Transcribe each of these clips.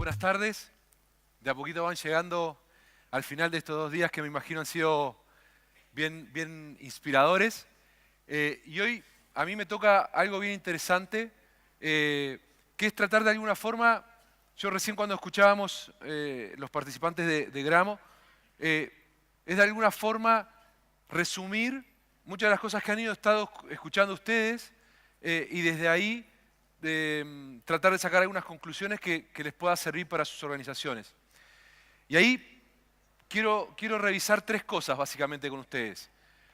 Buenas tardes. De a poquito van llegando al final de estos 2 días que me imagino han sido bien inspiradores. Y hoy a mí me toca algo bien interesante, que es tratar de alguna forma, yo recién cuando escuchábamos los participantes de Gramo, es de alguna forma resumir muchas de las cosas que han estado escuchando ustedes y desde ahí tratar de sacar algunas conclusiones que les pueda servir para sus organizaciones. Y ahí quiero revisar 3 cosas básicamente con ustedes.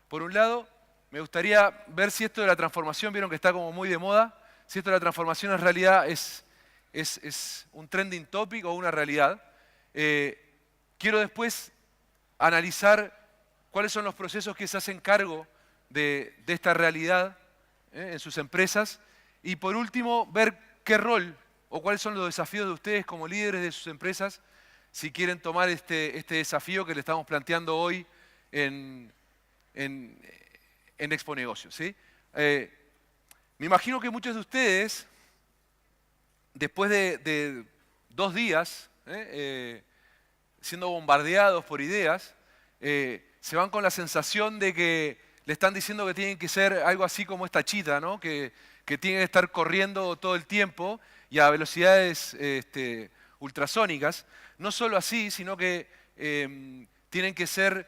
Por un lado, me gustaría ver si esto de la transformación, vieron que está como muy de moda, si esto de la transformación en realidad es un trending topic o una realidad. Quiero después analizar cuáles son los procesos que se hacen cargo de esta realidad en sus empresas. Y por último, ver qué rol o cuáles son los desafíos de ustedes como líderes de sus empresas si quieren tomar este desafío que le estamos planteando hoy en Expo Negocios, ¿sí? Me imagino que muchos de ustedes, después de 2 días siendo bombardeados por ideas, se van con la sensación de que le están diciendo que tienen que ser algo así como esta chita, ¿no? Que tienen que estar corriendo todo el tiempo y a velocidades ultrasónicas. No solo así, sino que tienen que ser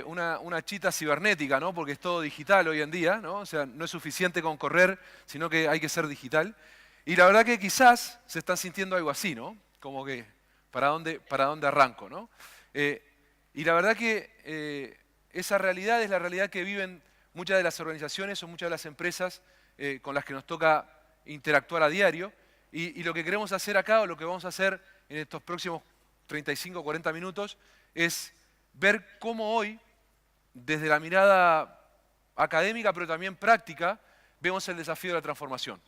una chita cibernética, ¿no? Porque es todo digital hoy en día, ¿no? O sea, no es suficiente con correr, sino que hay que ser digital. Y la verdad que quizás se están sintiendo algo así, ¿no? Como que, ¿para dónde arranco, ¿no? Y la verdad que esa realidad es la realidad que viven muchas de las organizaciones o muchas de las empresas con las que nos toca interactuar a diario. Y lo que queremos hacer acá, o lo que vamos a hacer en estos próximos 35 o 40 minutos, es ver cómo hoy, desde la mirada académica, pero también práctica, vemos el desafío de la transformación.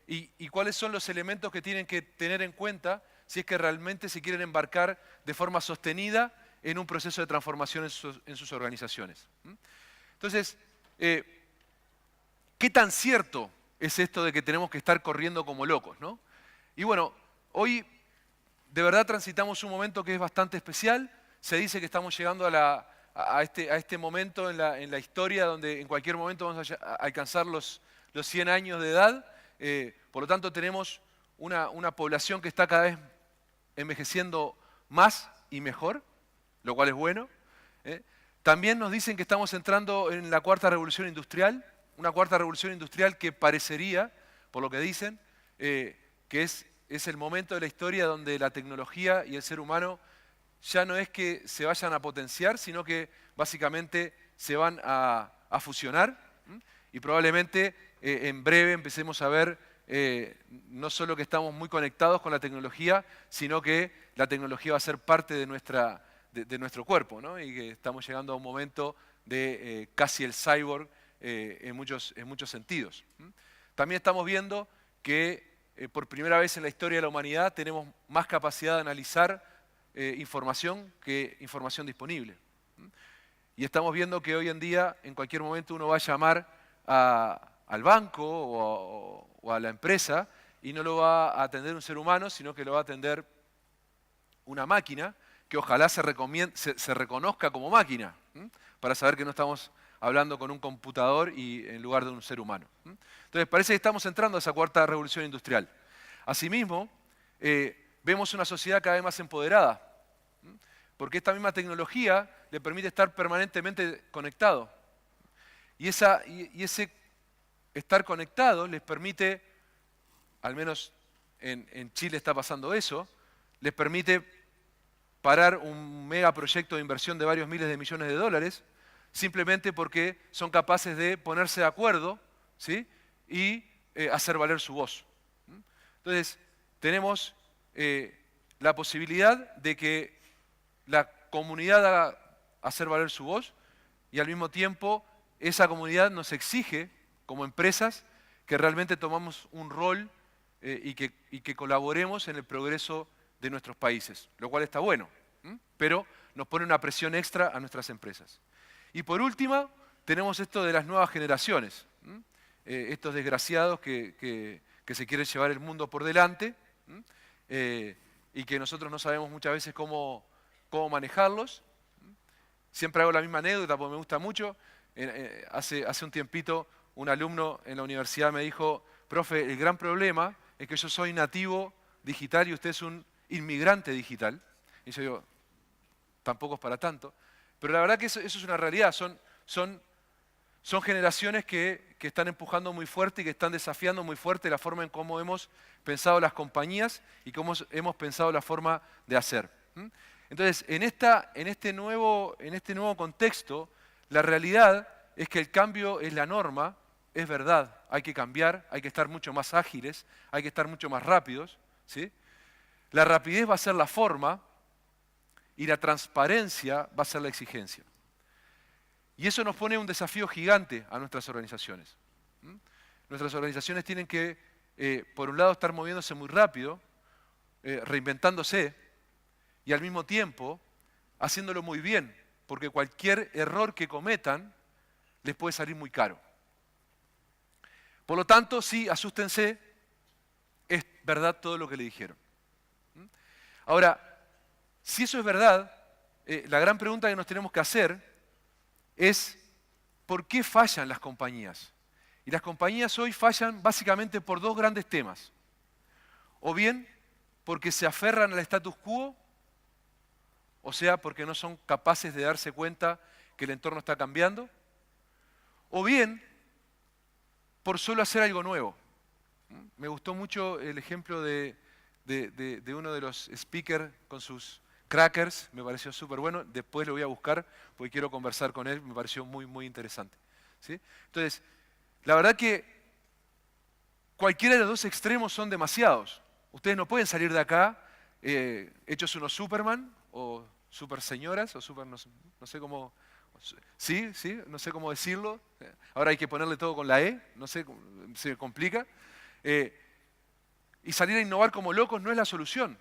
Y cuáles son los elementos que tienen que tener en cuenta si es que realmente se quieren embarcar de forma sostenida en un proceso de transformación en sus organizaciones. Entonces, ¿qué tan cierto es esto de que tenemos que estar corriendo como locos, ¿no? Y bueno, hoy de verdad transitamos un momento que es bastante especial. Se dice que estamos llegando a este momento en la historia donde en cualquier momento vamos a alcanzar los 100 años de edad. Por lo tanto, tenemos una población que está cada vez envejeciendo más y mejor, lo cual es bueno. También nos dicen que estamos entrando en la 4ª revolución industrial, una 4ª revolución industrial que parecería, por lo que dicen, que es el momento de la historia donde la tecnología y el ser humano ya no es que se vayan a potenciar, sino que básicamente se van a fusionar. Y probablemente en breve empecemos a ver no solo que estamos muy conectados con la tecnología, sino que la tecnología va a ser parte de nuestro cuerpo, ¿no? Y que estamos llegando a un momento de casi el cyborg en muchos sentidos. También estamos viendo que por primera vez en la historia de la humanidad tenemos más capacidad de analizar información que información disponible. Y estamos viendo que hoy en día, en cualquier momento, uno va a llamar al banco o a la empresa y no lo va a atender un ser humano, sino que lo va a atender una máquina que ojalá se reconozca como máquina, para saber que no estamos hablando con un computador y en lugar de un ser humano. Entonces parece que estamos entrando a esa 4ª revolución industrial. Asimismo, vemos una sociedad cada vez más empoderada, porque esta misma tecnología le permite estar permanentemente conectado. Y ese estar conectado les permite, al menos en Chile está pasando eso, les permite parar un megaproyecto de inversión de varios miles de millones de dólares, simplemente porque son capaces de ponerse de acuerdo, ¿sí? Y hacer valer su voz. Entonces, tenemos la posibilidad de que la comunidad haga hacer valer su voz y al mismo tiempo esa comunidad nos exige, como empresas, que realmente tomamos un rol y que colaboremos en el progreso de nuestros países, lo cual está bueno, pero nos pone una presión extra a nuestras empresas. Y por último, tenemos esto de las nuevas generaciones, estos desgraciados que se quieren llevar el mundo por delante y que nosotros no sabemos muchas veces cómo manejarlos. Siempre hago la misma anécdota porque me gusta mucho. Hace un tiempito un alumno en la universidad me dijo, profe, el gran problema es que yo soy nativo digital y usted es un inmigrante digital. Y yo digo, tampoco es para tanto. Pero la verdad que eso es una realidad. Son generaciones que están empujando muy fuerte y que están desafiando muy fuerte la forma en cómo hemos pensado las compañías y cómo hemos pensado la forma de hacer. Entonces, en este nuevo contexto, la realidad es que el cambio es la norma, es verdad. Hay que cambiar, hay que estar mucho más ágiles, hay que estar mucho más rápidos, ¿sí? La rapidez va a ser la forma y la transparencia va a ser la exigencia. Y eso nos pone un desafío gigante a nuestras organizaciones. Nuestras organizaciones tienen que, por un lado, estar moviéndose muy rápido, reinventándose, y al mismo tiempo haciéndolo muy bien, porque cualquier error que cometan les puede salir muy caro. Por lo tanto, sí, asústense, es verdad todo lo que le dijeron. Ahora, si eso es verdad, la gran pregunta que nos tenemos que hacer es ¿por qué fallan las compañías? Y las compañías hoy fallan básicamente por dos grandes temas. O bien porque se aferran al status quo, o sea, porque no son capaces de darse cuenta que el entorno está cambiando, o bien por solo hacer algo nuevo. Me gustó mucho el ejemplo de uno de los speakers con sus crackers, me pareció súper bueno. Después lo voy a buscar porque quiero conversar con él, me pareció muy, muy interesante. ¿Sí? Entonces, la verdad que cualquiera de los dos extremos son demasiados. Ustedes no pueden salir de acá hechos unos Superman o super señoras o super, no sé cómo, sí, no sé cómo decirlo. Ahora hay que ponerle todo con la E, no sé, se complica. Y salir a innovar como locos no es la solución,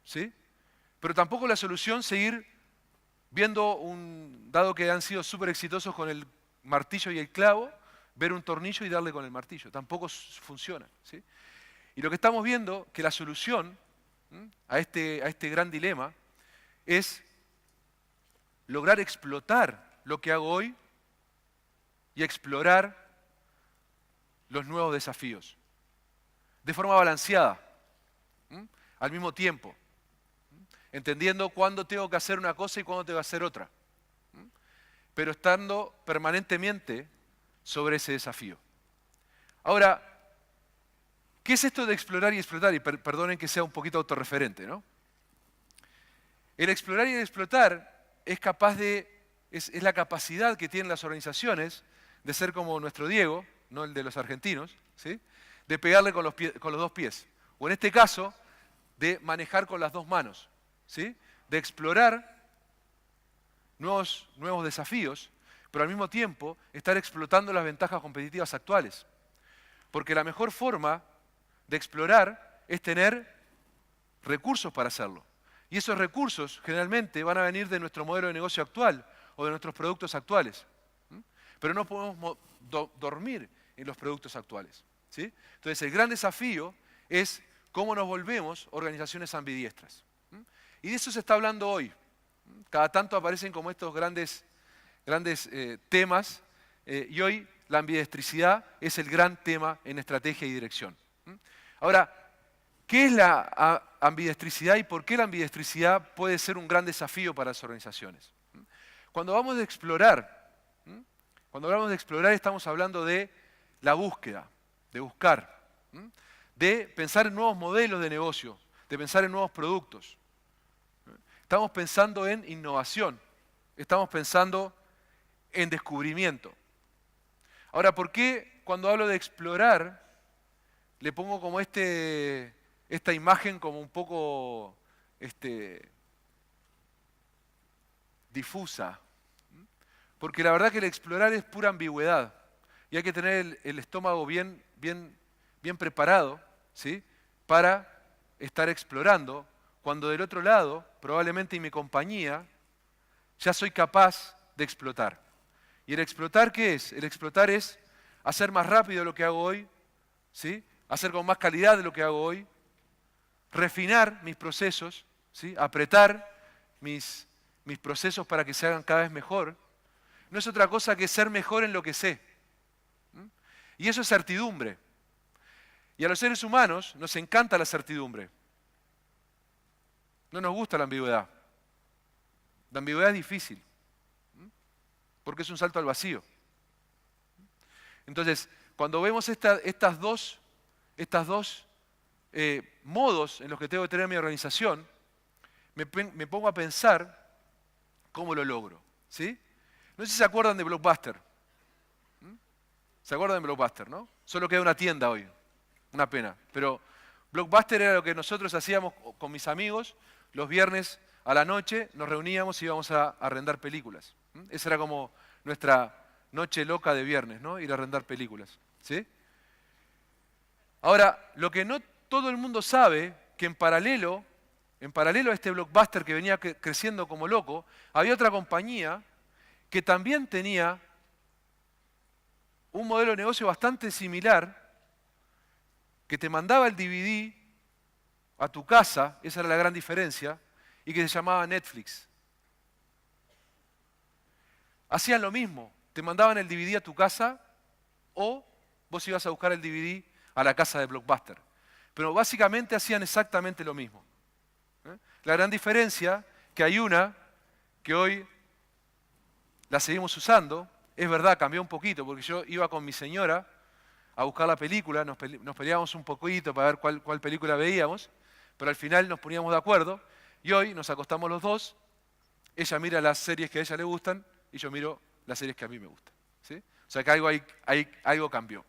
¿sí? Pero tampoco es la solución seguir viendo dado que han sido súper exitosos con el martillo y el clavo, ver un tornillo y darle con el martillo. Tampoco funciona, ¿sí? Y lo que estamos viendo, que la solución a este gran dilema es lograr explotar lo que hago hoy y explorar los nuevos desafíos de forma balanceada, al mismo tiempo, entendiendo cuándo tengo que hacer una cosa y cuándo tengo que hacer otra, pero estando permanentemente sobre ese desafío. Ahora, ¿qué es esto de explorar y explotar? Y perdonen que sea un poquito autorreferente, ¿no? El explorar y el explotar es la capacidad que tienen las organizaciones de ser como nuestro Diego, no el de los argentinos, ¿sí? De pegarle con los dos pies. O en este caso, de manejar con las dos manos, ¿sí? De explorar nuevos desafíos, pero al mismo tiempo estar explotando las ventajas competitivas actuales. Porque la mejor forma de explorar es tener recursos para hacerlo. Y esos recursos generalmente van a venir de nuestro modelo de negocio actual o de nuestros productos actuales. Pero no podemos dormir en los productos actuales, ¿sí? Entonces el gran desafío es cómo nos volvemos organizaciones ambidiestras. Y de eso se está hablando hoy. Cada tanto aparecen como estos grandes temas y hoy la ambidiestricidad es el gran tema en estrategia y dirección. Ahora, ¿qué es la ambidiestricidad y por qué la ambidiestricidad puede ser un gran desafío para las organizaciones? Cuando hablamos de explorar estamos hablando de la búsqueda, de buscar, de pensar en nuevos modelos de negocio, de pensar en nuevos productos. Estamos pensando en innovación, estamos pensando en descubrimiento. Ahora, ¿por qué cuando hablo de explorar le pongo como esta imagen como un poco difusa? Porque la verdad que el explorar es pura ambigüedad y hay que tener el estómago bien preparado, ¿sí? Para estar explorando, cuando del otro lado, probablemente en mi compañía, ya soy capaz de explotar. ¿Y el explotar qué es? El explotar es hacer más rápido lo que hago hoy, ¿sí? Hacer con más calidad de lo que hago hoy, refinar mis procesos, ¿sí? Apretar mis procesos para que se hagan cada vez mejor, no es otra cosa que ser mejor en lo que sé. Y eso es certidumbre. Y a los seres humanos nos encanta la certidumbre. No nos gusta la ambigüedad. La ambigüedad es difícil, porque es un salto al vacío. Entonces, cuando vemos estas dos modos en los que tengo que tener mi organización, me pongo a pensar cómo lo logro. ¿Sí? No sé si se acuerdan de Blockbuster. ¿Se acuerdan de Blockbuster, no? Solo queda una tienda hoy. Una pena. Pero Blockbuster era lo que nosotros hacíamos con mis amigos. Los viernes a la noche nos reuníamos y íbamos a arrendar películas. Esa era como nuestra noche loca de viernes, ¿no? Ir a arrendar películas. ¿Sí? Ahora, lo que no todo el mundo sabe, que en paralelo a este Blockbuster que venía creciendo como loco, había otra compañía que también tenía un modelo de negocio bastante similar, que te mandaba el DVD a tu casa, esa era la gran diferencia, y que se llamaba Netflix. Hacían lo mismo, te mandaban el DVD a tu casa o vos ibas a buscar el DVD a la casa de Blockbuster. Pero básicamente hacían exactamente lo mismo. La gran diferencia, que hay una que hoy la seguimos usando, es verdad, cambió un poquito, porque yo iba con mi señora a buscar la película, nos peleábamos un poquito para ver cuál película veíamos, pero al final nos poníamos de acuerdo, y hoy nos acostamos los dos, ella mira las series que a ella le gustan, y yo miro las series que a mí me gustan. ¿Sí? O sea que algo cambió.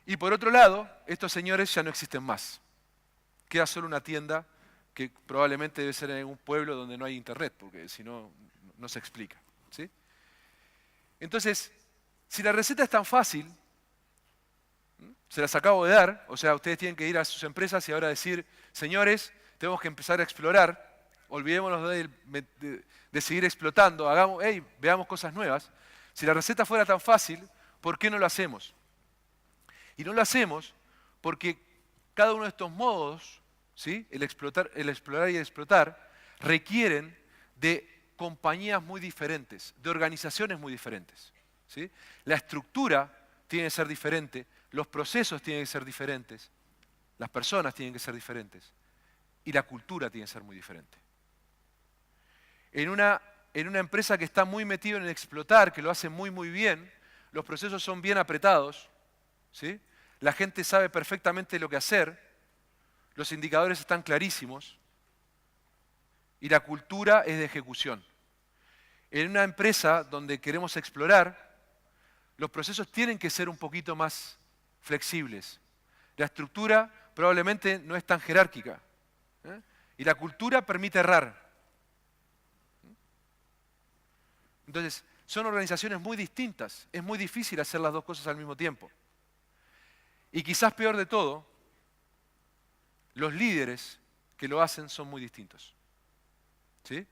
Y por otro lado, estos señores ya no existen más. Queda solo una tienda que probablemente debe ser en un pueblo donde no hay internet, porque si no, no se explica. ¿Sí? Entonces, si la receta es tan fácil, se las acabo de dar, o sea, ustedes tienen que ir a sus empresas y ahora decir, señores, tenemos que empezar a explorar, olvidémonos de seguir explotando, veamos cosas nuevas. Si la receta fuera tan fácil, ¿por qué no lo hacemos? Y no lo hacemos porque cada uno de estos modos, ¿sí? el explorar y el explotar, requieren de compañías muy diferentes, de organizaciones muy diferentes. ¿Sí? La estructura tiene que ser diferente, los procesos tienen que ser diferentes, las personas tienen que ser diferentes y la cultura tiene que ser muy diferente. En una empresa que está muy metida en el explotar, que lo hace muy muy bien, los procesos son bien apretados, ¿sí? La gente sabe perfectamente lo que hacer, los indicadores están clarísimos y la cultura es de ejecución. En una empresa donde queremos explorar, los procesos tienen que ser un poquito más flexibles. La estructura probablemente no es tan jerárquica, ¿eh? Y la cultura permite errar. Entonces, son organizaciones muy distintas. Es muy difícil hacer las dos cosas al mismo tiempo. Y quizás peor de todo, los líderes que lo hacen son muy distintos. ¿Sí?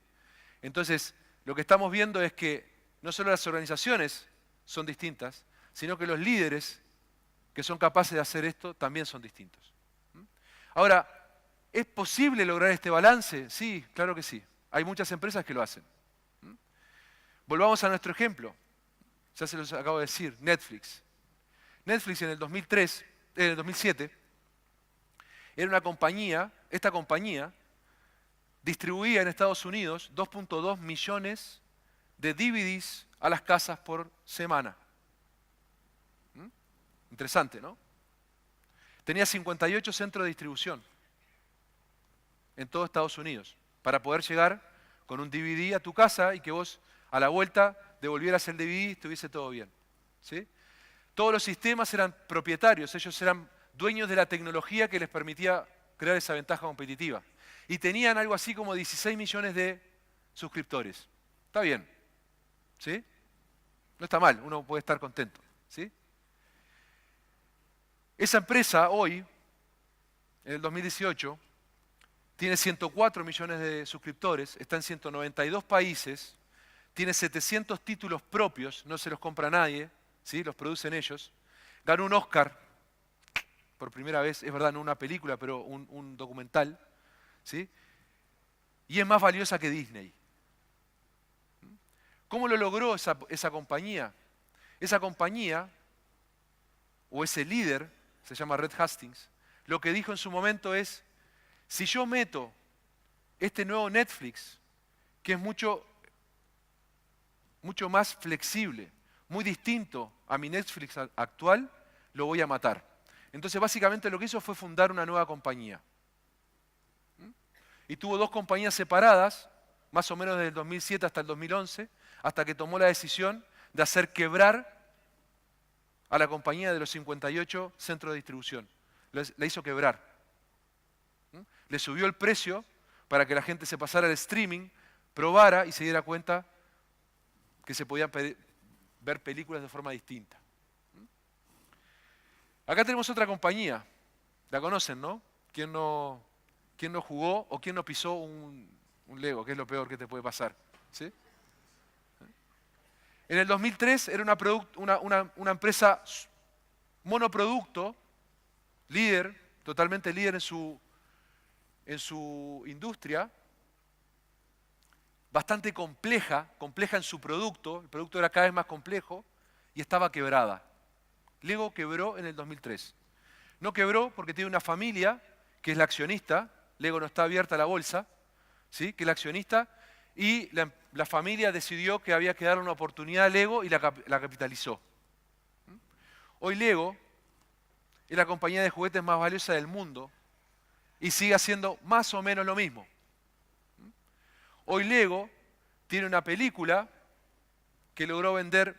Entonces, lo que estamos viendo es que no solo las organizaciones son distintas, sino que los líderes que son capaces de hacer esto también son distintos. Ahora, ¿es posible lograr este balance? Sí, claro que sí. Hay muchas empresas que lo hacen. Volvamos a nuestro ejemplo. Ya se los acabo de decir, Netflix. Netflix en el 2007, era una compañía, esta compañía distribuía en Estados Unidos 2.2 millones de DVDs a las casas por semana. Interesante, ¿no? Tenía 58 centros de distribución en todo Estados Unidos para poder llegar con un DVD a tu casa y que vos a la vuelta devolvieras el DVD y estuviese todo bien. ¿Sí? Todos los sistemas eran propietarios, ellos eran dueños de la tecnología que les permitía crear esa ventaja competitiva. Y tenían algo así como 16 millones de suscriptores. Está bien, ¿sí? No está mal, uno puede estar contento, ¿sí? Esa empresa hoy, en el 2018, tiene 104 millones de suscriptores, está en 192 países, tiene 700 títulos propios, no se los compra nadie, ¿sí? Los producen ellos. Ganó un Oscar por primera vez, es verdad, no una película, pero un documental, ¿sí? Y es más valiosa que Disney. ¿Cómo lo logró esa compañía? Esa compañía, o ese líder, se llama Reed Hastings, lo que dijo en su momento es, si yo meto este nuevo Netflix, que es mucho más flexible, muy distinto a mi Netflix actual, lo voy a matar. Entonces básicamente lo que hizo fue fundar una nueva compañía. Y tuvo dos compañías separadas, más o menos desde el 2007 hasta el 2011, hasta que tomó la decisión de hacer quebrar a la compañía de los 58 centros de distribución. La hizo quebrar. Le subió el precio para que la gente se pasara al streaming, probara y se diera cuenta que se podían ver películas de forma distinta. Acá tenemos otra compañía. La conocen, ¿no? ¿Quién no jugó o quién no pisó un Lego? Que es lo peor que te puede pasar. ¿Sí? En el 2003 era una empresa monoproducto, líder, totalmente líder en su industria, bastante compleja en su producto, el producto era cada vez más complejo y estaba quebrada. Lego quebró en el 2003. No quebró porque tiene una familia que es la accionista, Lego no está abierta a la bolsa, ¿sí? Que es la accionista, y la familia decidió que había que darle una oportunidad a Lego y la capitalizó. Hoy Lego es la compañía de juguetes más valiosa del mundo y sigue haciendo más o menos lo mismo. Hoy Lego tiene una película que logró vender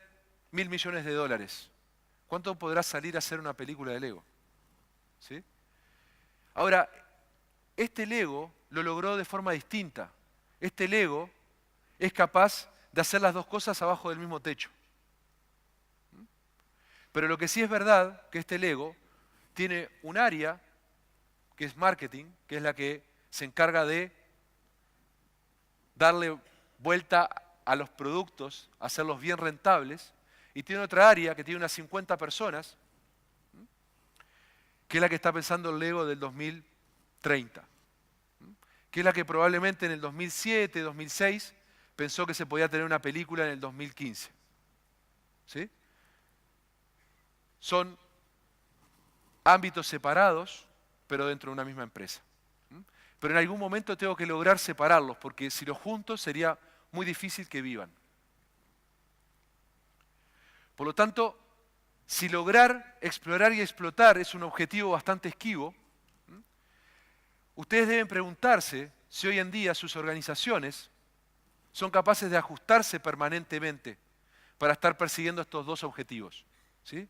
$1.000 millones. ¿Cuánto podrá salir a hacer una película de Lego? ¿Sí? Ahora, este Lego lo logró de forma distinta. Este Lego es capaz de hacer las dos cosas abajo del mismo techo. Pero lo que sí es verdad, que este Lego tiene un área que es marketing, que es la que se encarga de darle vuelta a los productos, hacerlos bien rentables, y tiene otra área que tiene unas 50 personas, que es la que está pensando el Lego del 2030, que es la que probablemente en el 2007, 2006, pensó que se podía tener una película en el 2015. ¿Sí? Son ámbitos separados, pero dentro de una misma empresa. Pero en algún momento tengo que lograr separarlos, porque si los junto sería muy difícil que vivan. Por lo tanto, si lograr explorar y explotar es un objetivo bastante esquivo, ustedes deben preguntarse si hoy en día sus organizaciones son capaces de ajustarse permanentemente para estar persiguiendo estos dos objetivos. ¿Sí?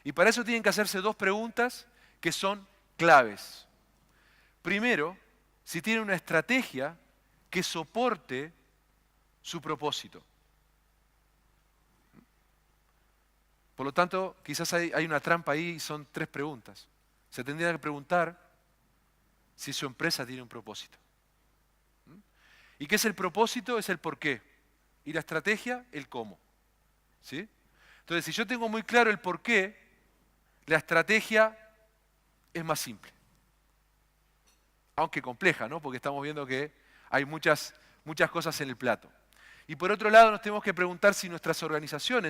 Y para eso tienen que hacerse dos preguntas que son claves. Primero, si tienen una estrategia que soporte su propósito. Por lo tanto, quizás hay una trampa ahí y son tres preguntas. Se tendría que preguntar si su empresa tiene un propósito. ¿Y qué es el propósito? Es el por qué. Y la estrategia, el cómo. ¿Sí? Entonces, si yo tengo muy claro el por qué, la estrategia es más simple. Aunque compleja, ¿no? Porque estamos viendo que hay muchas cosas en el plato. Y por otro lado, nos tenemos que preguntar si nuestra organización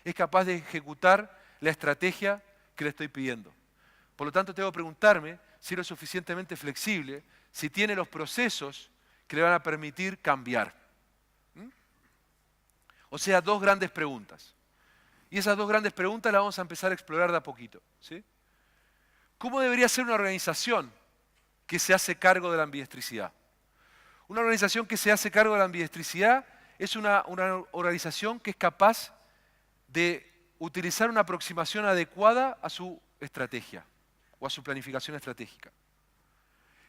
es capaz de ejecutar la estrategia que le estoy pidiendo. Por lo tanto, tengo que preguntarme si es lo suficientemente flexible, si tiene los procesos que le van a permitir cambiar. O sea, dos grandes preguntas. Y esas dos grandes preguntas las vamos a empezar a explorar de a poquito. ¿Sí? ¿Cómo debería ser una organización que se hace cargo de la ambidextricidad? Una organización que se hace cargo de la ambidextricidad es una organización que es capaz de utilizar una aproximación adecuada a su estrategia o a su planificación estratégica.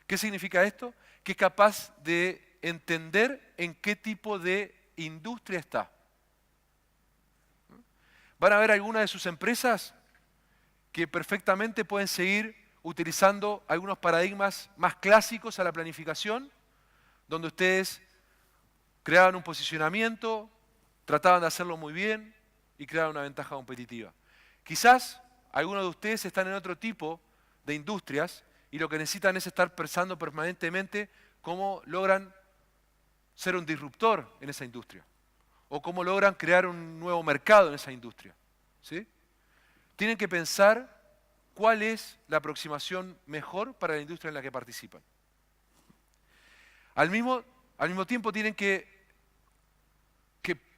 ¿Qué significa esto? Que es capaz de entender en qué tipo de industria está. Van a ver algunas de sus empresas que perfectamente pueden seguir utilizando algunos paradigmas más clásicos a la planificación, donde ustedes creaban un posicionamiento, trataban de hacerlo muy bien y creaban una ventaja competitiva. Quizás algunos de ustedes están en otro tipo de industrias y lo que necesitan es estar pensando permanentemente cómo logran ser un disruptor en esa industria o cómo logran crear un nuevo mercado en esa industria. ¿Sí? Tienen que pensar cuál es la aproximación mejor para la industria en la que participan. Al mismo tiempo tienen que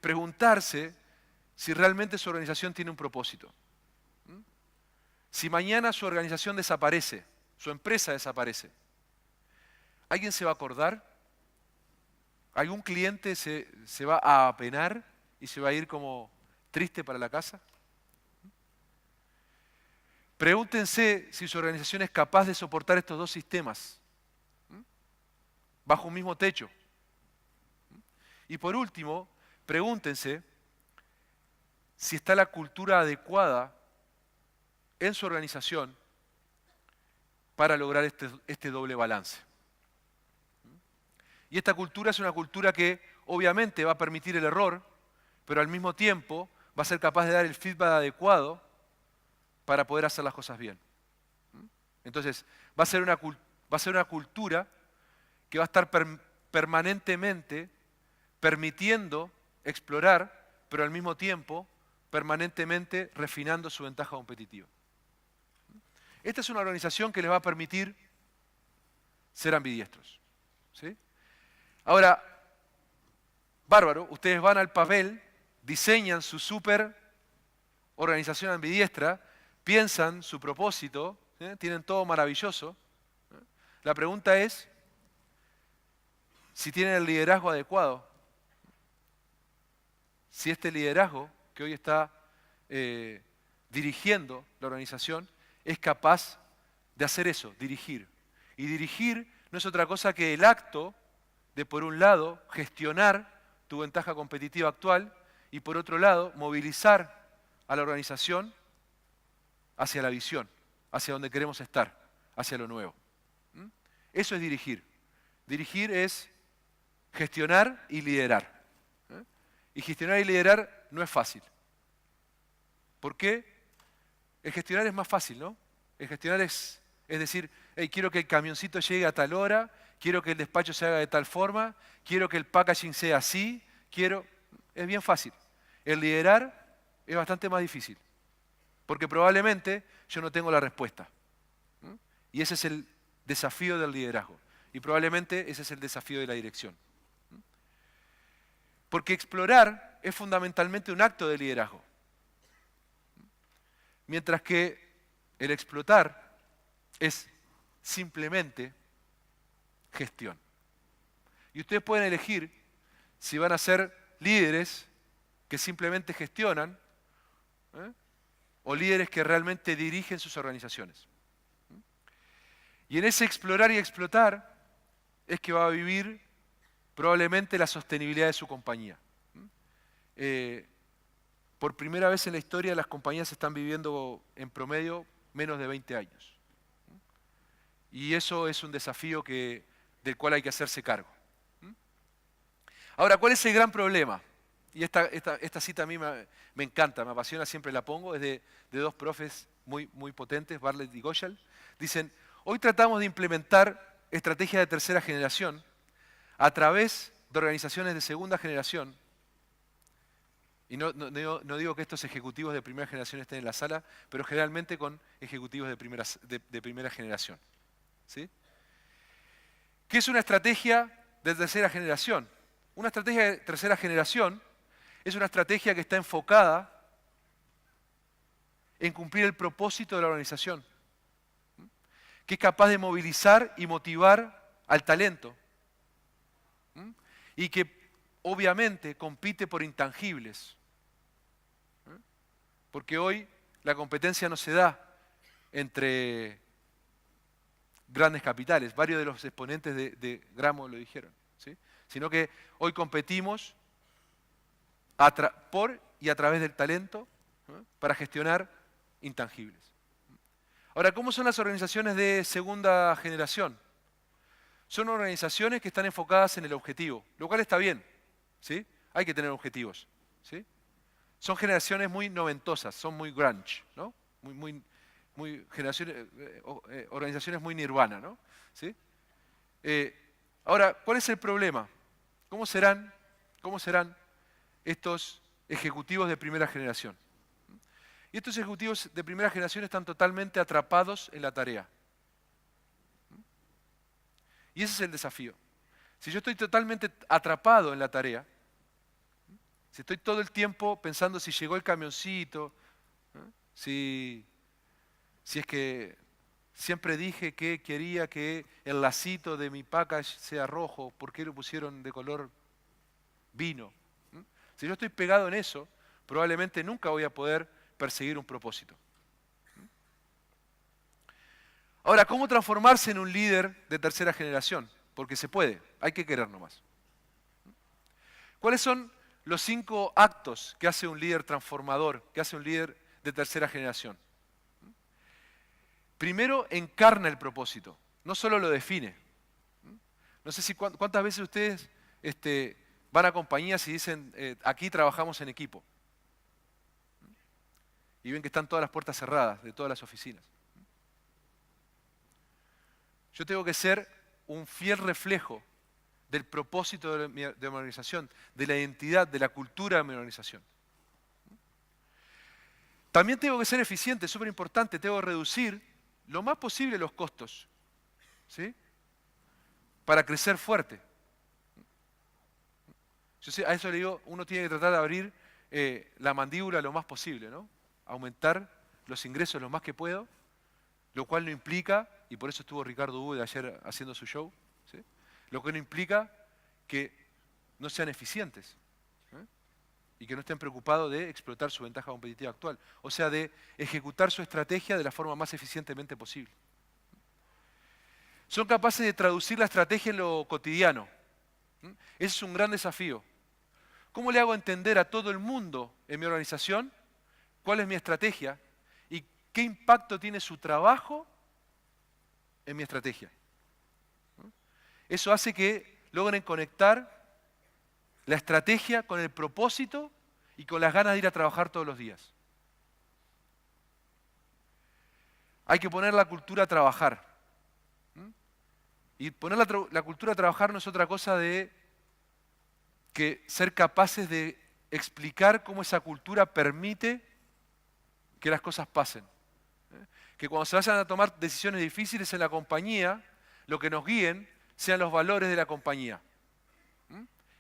preguntarse si realmente su organización tiene un propósito. Si mañana su organización desaparece, su empresa desaparece, ¿alguien se va a acordar? ¿Algún cliente se va a apenar y se va a ir como triste para la casa? Pregúntense si su organización es capaz de soportar estos dos sistemas bajo un mismo techo. Y por último, pregúntense si está la cultura adecuada en su organización para lograr este doble balance. Y esta cultura es una cultura que obviamente va a permitir el error, pero al mismo tiempo va a ser capaz de dar el feedback adecuado para poder hacer las cosas bien. Entonces, va a ser una cultura que va a estar permanentemente permitiendo explorar, pero al mismo tiempo permanentemente refinando su ventaja competitiva. Esta es una organización que les va a permitir ser ambidiestros. ¿Sí? Ahora, bárbaro, ustedes van al papel, diseñan su super organización ambidiestra, piensan su propósito, tienen todo maravilloso. La pregunta es si tienen el liderazgo adecuado. Si este liderazgo que hoy está dirigiendo la organización es capaz de hacer eso, dirigir. Y dirigir no es otra cosa que el acto de, por un lado, gestionar tu ventaja competitiva actual y, por otro lado, movilizar a la organización hacia la visión, hacia donde queremos estar, hacia lo nuevo. Eso es dirigir. Dirigir es gestionar y liderar. Y gestionar y liderar no es fácil. ¿Por qué? El gestionar es más fácil, ¿no? El gestionar es decir, hey, quiero que el camioncito llegue a tal hora, quiero que el despacho se haga de tal forma, quiero que el packaging sea así, es bien fácil. El liderar es bastante más difícil, porque probablemente yo no tengo la respuesta. Y ese es el desafío del liderazgo. Y probablemente ese es el desafío de la dirección. Porque explorar es fundamentalmente un acto de liderazgo. Mientras que el explotar es simplemente gestión. Y ustedes pueden elegir si van a ser líderes que simplemente gestionan o líderes que realmente dirigen sus organizaciones. Y en ese explorar y explotar es que va a vivir probablemente la sostenibilidad de su compañía. Por primera vez en la historia las compañías están viviendo en promedio menos de 20 años. Y eso es un desafío del cual hay que hacerse cargo. Ahora, ¿cuál es el gran problema? Y esta cita a mí me encanta, me apasiona, siempre la pongo, es de dos profes muy, muy potentes, Bartlett y Goshal. Dicen, hoy tratamos de implementar estrategias de tercera generación a través de organizaciones de segunda generación. Y no digo que estos ejecutivos de primera generación estén en la sala, pero generalmente con ejecutivos de primera generación. ¿Sí? ¿Qué es una estrategia de tercera generación? Una estrategia de tercera generación es una estrategia que está enfocada en cumplir el propósito de la organización, que es capaz de movilizar y motivar al talento, y que obviamente compite por intangibles. Porque hoy la competencia no se da entre grandes capitales, varios de los exponentes de Gramo lo dijeron, ¿sí? Sino que hoy competimos por y a través del talento para gestionar intangibles. Ahora, ¿cómo son las organizaciones de segunda generación? Son organizaciones que están enfocadas en el objetivo, lo cual está bien, ¿sí? Hay que tener objetivos, ¿sí? Son generaciones muy noventosas, son muy grunge, ¿no? organizaciones muy nirvana, ¿no? ¿Sí? Ahora, ¿cuál es el problema? ¿Cómo serán estos ejecutivos de primera generación? Y estos ejecutivos de primera generación están totalmente atrapados en la tarea. Y ese es el desafío. Si yo estoy totalmente atrapado en la tarea, si estoy todo el tiempo pensando si llegó el camioncito, ¿no? Si es que siempre dije que quería que el lacito de mi package sea rojo, ¿por qué lo pusieron de color vino? ¿Mm? Si yo estoy pegado en eso, probablemente nunca voy a poder perseguir un propósito. Ahora, ¿cómo transformarse en un líder de tercera generación? Porque se puede, hay que querer nomás. ¿Cuáles son los 5 actos que hace un líder transformador, que hace un líder de tercera generación? Primero, encarna el propósito, no solo lo define. No sé si cuántas veces ustedes van a compañías y dicen, aquí trabajamos en equipo. Y ven que están todas las puertas cerradas de todas las oficinas. Yo tengo que ser un fiel reflejo del propósito de mi organización, de la identidad, de la cultura de mi organización. También tengo que ser eficiente, es súper importante, tengo que reducir lo más posible los costos, ¿sí? Para crecer fuerte. A eso le digo, uno tiene que tratar de abrir la mandíbula lo más posible, ¿no? Aumentar los ingresos lo más que puedo, lo cual no implica, y por eso estuvo Ricardo Hugo de ayer haciendo su show, ¿sí? Lo que no implica que no sean eficientes, ¿eh? Y que no estén preocupados de explotar su ventaja competitiva actual, o sea, de ejecutar su estrategia de la forma más eficientemente posible. Son capaces de traducir la estrategia en lo cotidiano. Ese es un gran desafío. ¿Cómo le hago entender a todo el mundo en mi organización cuál es mi estrategia y qué impacto tiene su trabajo en mi estrategia? Eso hace que logren conectar la estrategia con el propósito y con las ganas de ir a trabajar todos los días. Hay que poner la cultura a trabajar. Y poner la cultura a trabajar no es otra cosa de que ser capaces de explicar cómo esa cultura permite que las cosas pasen. Que cuando se vayan a tomar decisiones difíciles en la compañía, lo que nos guíen sean los valores de la compañía.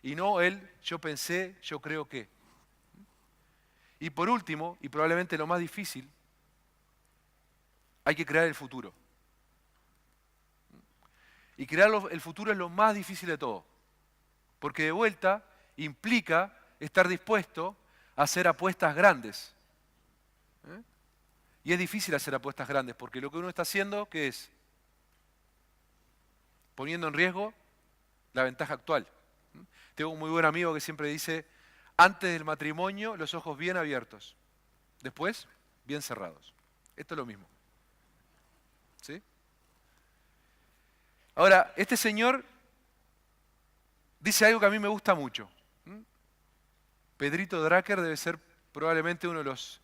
Y no el yo pensé, yo creo que. Y por último, y probablemente lo más difícil, hay que crear el futuro. Y crear el futuro es lo más difícil de todo. Porque de vuelta implica estar dispuesto a hacer apuestas grandes. Y es difícil hacer apuestas grandes, porque lo que uno está haciendo, ¿qué es? Poniendo en riesgo la ventaja actual. Tengo un muy buen amigo que siempre dice, antes del matrimonio, los ojos bien abiertos. Después, bien cerrados. Esto es lo mismo. ¿Sí? Ahora, este señor dice algo que a mí me gusta mucho. Pedrito Drucker debe ser probablemente uno de los...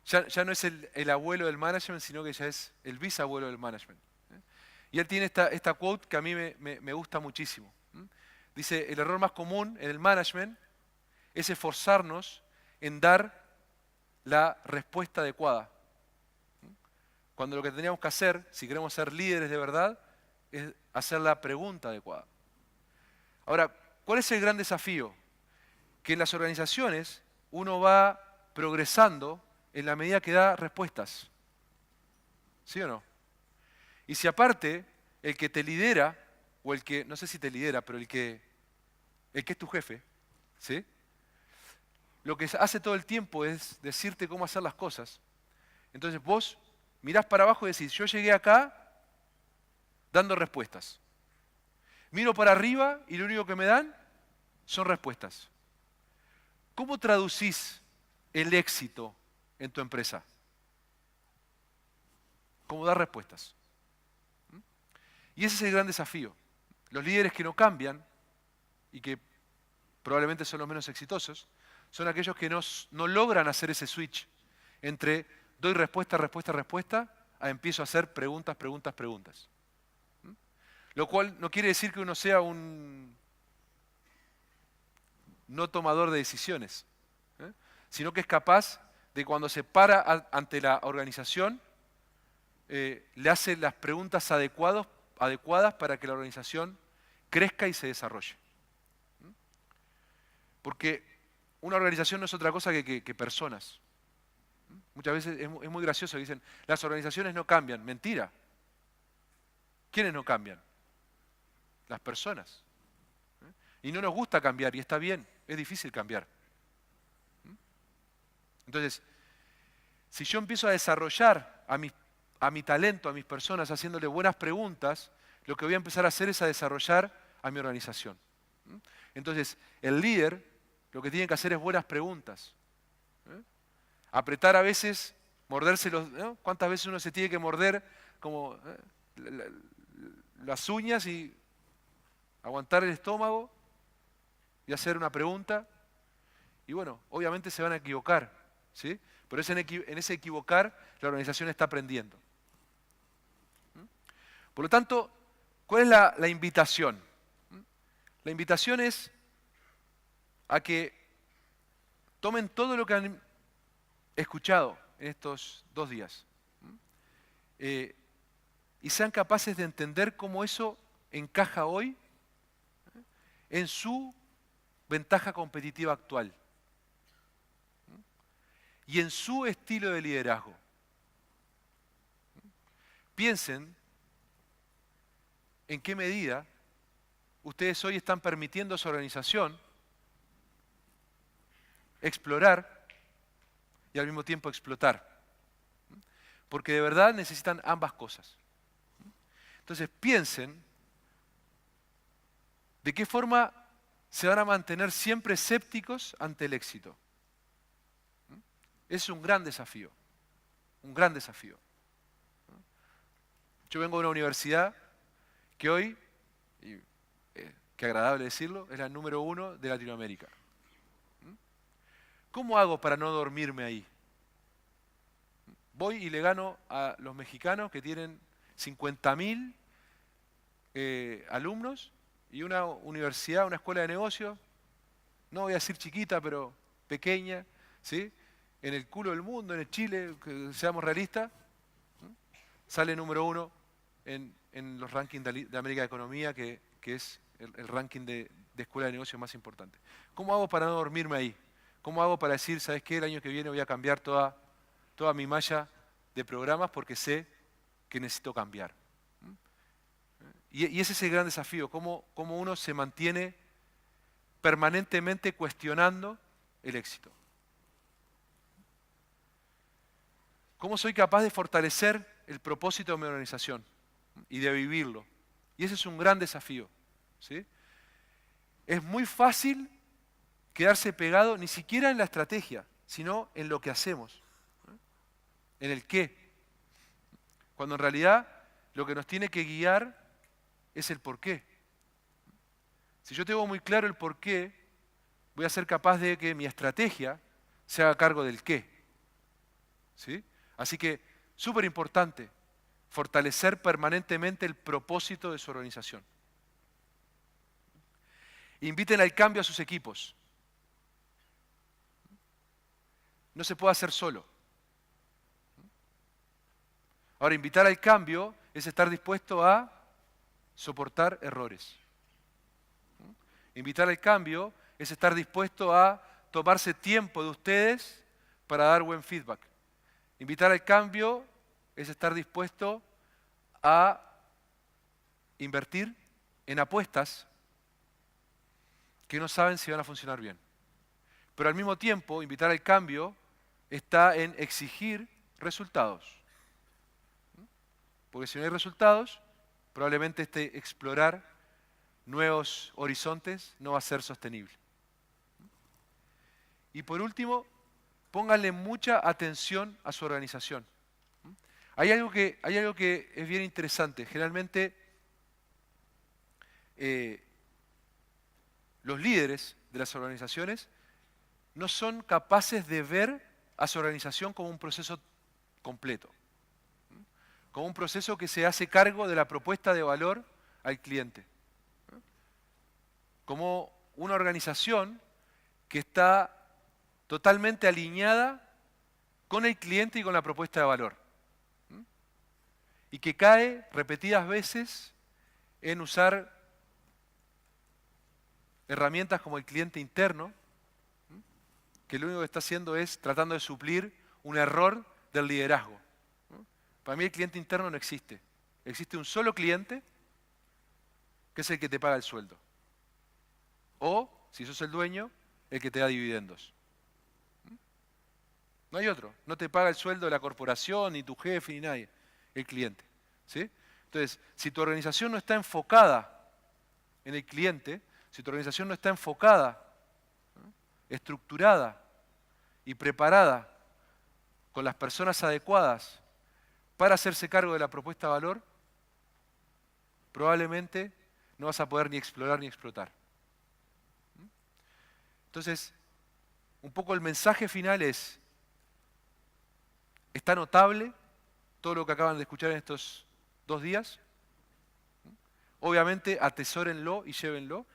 Ya no es el abuelo del management, sino que ya es el bisabuelo del management. Y él tiene esta quote que a mí me gusta muchísimo. Dice, el error más común en el management es esforzarnos en dar la respuesta adecuada. Cuando lo que teníamos que hacer, si queremos ser líderes de verdad, es hacer la pregunta adecuada. Ahora, ¿cuál es el gran desafío? Que en las organizaciones uno va progresando en la medida que da respuestas. ¿Sí o no? Y si aparte el que te lidera, o el que, no sé si te lidera, pero el que es tu jefe, ¿sí? Lo que hace todo el tiempo es decirte cómo hacer las cosas. Entonces vos mirás para abajo y decís, yo llegué acá dando respuestas. Miro para arriba y lo único que me dan son respuestas. ¿Cómo traducís el éxito en tu empresa? ¿Cómo dar respuestas? Y ese es el gran desafío. Los líderes que no cambian y que probablemente son los menos exitosos, son aquellos que no logran hacer ese switch entre doy respuesta, respuesta, respuesta, a empiezo a hacer preguntas, preguntas, preguntas. Lo cual no quiere decir que uno sea un no tomador de decisiones, sino que es capaz de cuando se para ante la organización, le hace las preguntas adecuadas para que la organización crezca y se desarrolle. Porque una organización no es otra cosa que personas. Muchas veces es muy gracioso, dicen, las organizaciones no cambian. Mentira. ¿Quiénes no cambian? Las personas. Y no nos gusta cambiar, y está bien, es difícil cambiar. Entonces, si yo empiezo a desarrollar a mi talento, a mis personas, haciéndole buenas preguntas, lo que voy a empezar a hacer es a desarrollar a mi organización. Entonces, el líder lo que tiene que hacer es buenas preguntas. Apretar a veces, morderse los... ¿no? ¿Cuántas veces uno se tiene que morder como las uñas y aguantar el estómago y hacer una pregunta? Y bueno, obviamente se van a equivocar, ¿sí? Pero en ese equivocar la organización está aprendiendo. Por lo tanto, ¿cuál es la invitación? La invitación es a que tomen todo lo que han escuchado en estos 2 días y sean capaces de entender cómo eso encaja hoy en su ventaja competitiva actual y en su estilo de liderazgo. Piensen en qué medida ustedes hoy están permitiendo a su organización explorar y al mismo tiempo explotar. Porque de verdad necesitan ambas cosas. Entonces piensen de qué forma se van a mantener siempre escépticos ante el éxito. Es un gran desafío, un gran desafío. Yo vengo de una universidad que hoy, y, qué agradable decirlo, es la número 1 de Latinoamérica. ¿Cómo hago para no dormirme ahí? Voy y le gano a los mexicanos que tienen 50.000 alumnos y una universidad, una escuela de negocios, no voy a decir chiquita, pero pequeña, ¿sí? En el culo del mundo, en el Chile, que seamos realistas, sale número 1 en los rankings de América de Economía, que es el ranking de escuela de negocios más importante. ¿Cómo hago para no dormirme ahí? ¿Cómo hago para decir, ¿sabes qué? El año que viene voy a cambiar toda mi malla de programas porque sé que necesito cambiar. Y ese es el gran desafío, cómo uno se mantiene permanentemente cuestionando el éxito. ¿Cómo soy capaz de fortalecer el propósito de mi organización y de vivirlo? Y ese es un gran desafío, ¿sí? Es muy fácil quedarse pegado ni siquiera en la estrategia, sino en lo que hacemos, en el qué. Cuando en realidad lo que nos tiene que guiar es el por qué. Si yo tengo muy claro el por qué, voy a ser capaz de que mi estrategia se haga cargo del qué. ¿Sí? Así que, súper importante, fortalecer permanentemente el propósito de su organización. Inviten al cambio a sus equipos. No se puede hacer solo. Ahora, invitar al cambio es estar dispuesto a soportar errores. Invitar al cambio es estar dispuesto a tomarse tiempo de ustedes para dar buen feedback. Invitar al cambio es estar dispuesto a invertir en apuestas que no saben si van a funcionar bien. Pero al mismo tiempo, invitar al cambio está en exigir resultados. Porque si no hay resultados, probablemente explorar nuevos horizontes no va a ser sostenible. Y por último, pónganle mucha atención a su organización. Hay algo que es bien interesante. Generalmente, los líderes de las organizaciones no son capaces de ver a su organización como un proceso completo. Como un proceso que se hace cargo de la propuesta de valor al cliente. Como una organización que está totalmente alineada con el cliente y con la propuesta de valor. Y que cae repetidas veces en usar herramientas como el cliente interno, que lo único que está haciendo es tratando de suplir un error del liderazgo. Para mí el cliente interno no existe. Existe un solo cliente que es el que te paga el sueldo. O, si sos el dueño, el que te da dividendos. No hay otro. No te paga el sueldo de la corporación, ni tu jefe, ni nadie. El cliente. ¿Sí? Entonces, si tu organización no está enfocada en el cliente, si tu organización no está enfocada, estructurada y preparada con las personas adecuadas para hacerse cargo de la propuesta de valor, probablemente no vas a poder ni explorar ni explotar. Entonces, un poco el mensaje final es, está notable todo lo que acaban de escuchar en estos 2 días. Obviamente atesórenlo y llévenlo.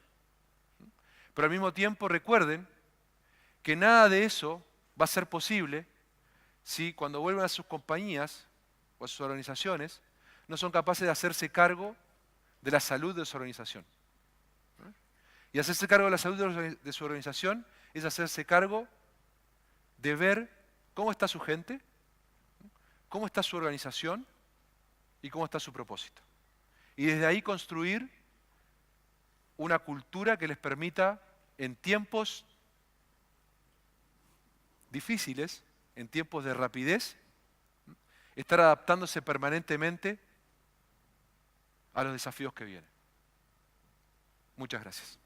Pero al mismo tiempo recuerden que nada de eso va a ser posible si cuando vuelvan a sus compañías o a sus organizaciones no son capaces de hacerse cargo de la salud de su organización. Y hacerse cargo de la salud de su organización es hacerse cargo de ver cómo está su gente, cómo está su organización y cómo está su propósito. Y desde ahí construir una cultura que les permita en tiempos difíciles, en tiempos de rapidez, estar adaptándose permanentemente a los desafíos que vienen. Muchas gracias.